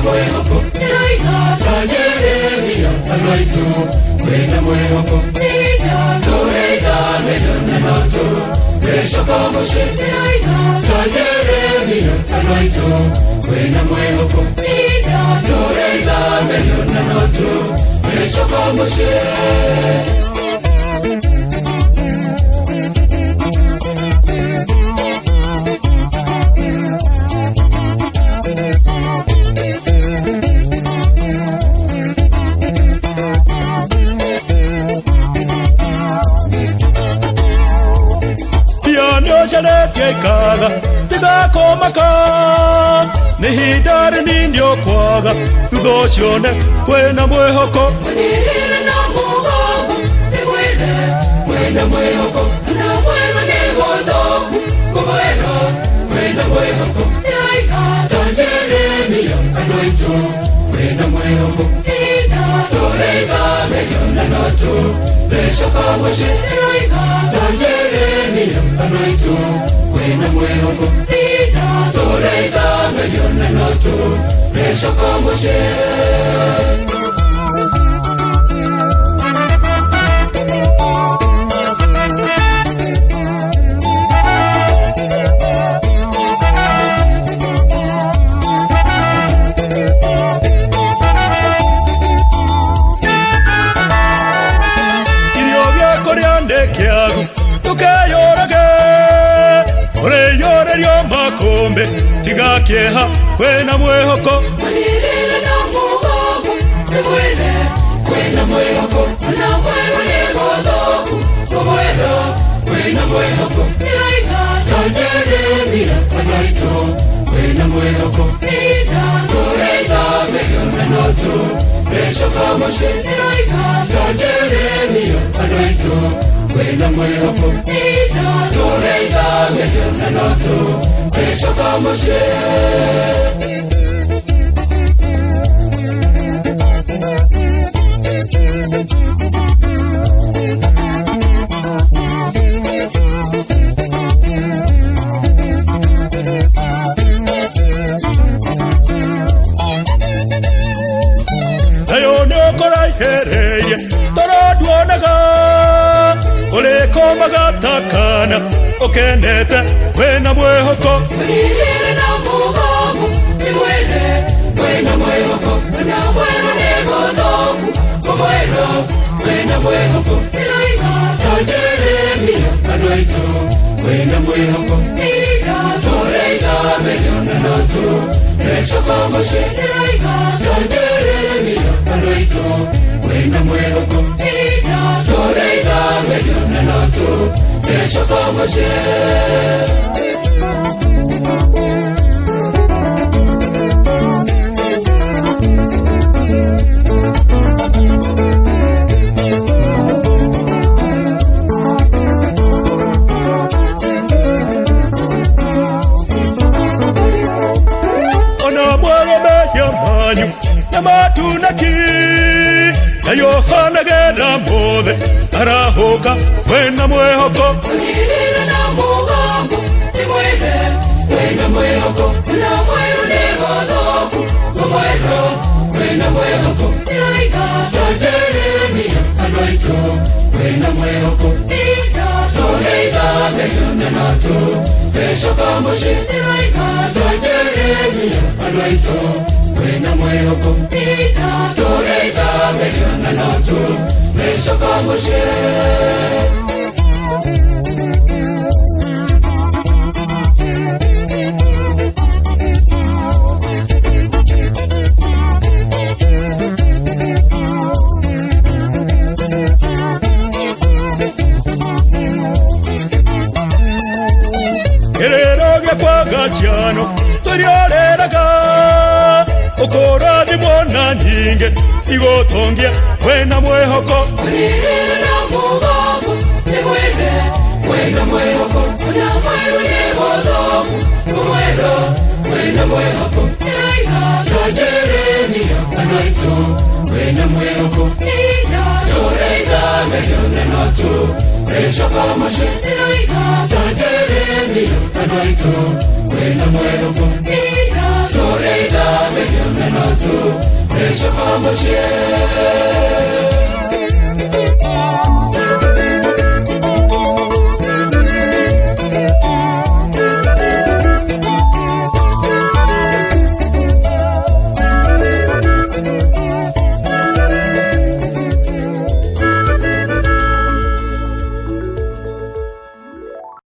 mwehoko Jeremia Anoito Wena mwehoko Toreida Medona Noto Resho Kamoshe Jeremia Anoito Wena mwehoko Toreida Medona Noto Resho Kamoshe Tekala tiga komaka nihidari nindio kwaga tudoshone kwena mwehoko na mugongo kwena mwehoko na mwero negodo kumwero kwena mwehoko Jeremia Anoito kwena mwehoko Toreida Medona Noto Resho Kamoshe Jeremia Anoito Wena mwehoko Toreida Medona Noto Resho Kamoshe Tigakeha kwena mwehoko na mugongo kwena mwehoko na mwero negodo kumwero kwena mwehoko Jeremia Anoito kwena mwehoko Toreida Medona Noto Resho Kamoshe Jeremia Anoito kwena mwehoko Toreida Medona Noto Resho Kamoshe Hereye torodwonaga olekoma okenete kwena mwehoko na mugongo kwena mwehoko na mwero negodo kumwero kwena mwehoko Jeremia Anoito kwena mwehoko Toreida Medona Noto Resho Kamoshe Jeremia Anoito kwena mwehoko Toreida Medona Noto Resho Kamoshe Namatunaki Yohana geda mode Arahoka kwena mwehoko na mugongo kwena mwehoko na mwero negodo kumwero kwena mwehoko Jeremia Anoito kwena mwehoko Toreida Medona Noto Resho Kamoshe Jeremia Anoito kwena mwehoko Toreida Medona Noto Resho Kamoshe Ereroge kwa gachiano Torioreraga Okoradi mwana nyinge Igotongia kwena mwehoko na mugongo kwena mwehoko na mwero negodo kumwero kwena mwehoko Jeremia Anoito kwena mwehoko Toreida Medona Noto Resho Kamoshe Jeremia Anoito kwena mwehoko Toreida menyonanotu reshokomoshe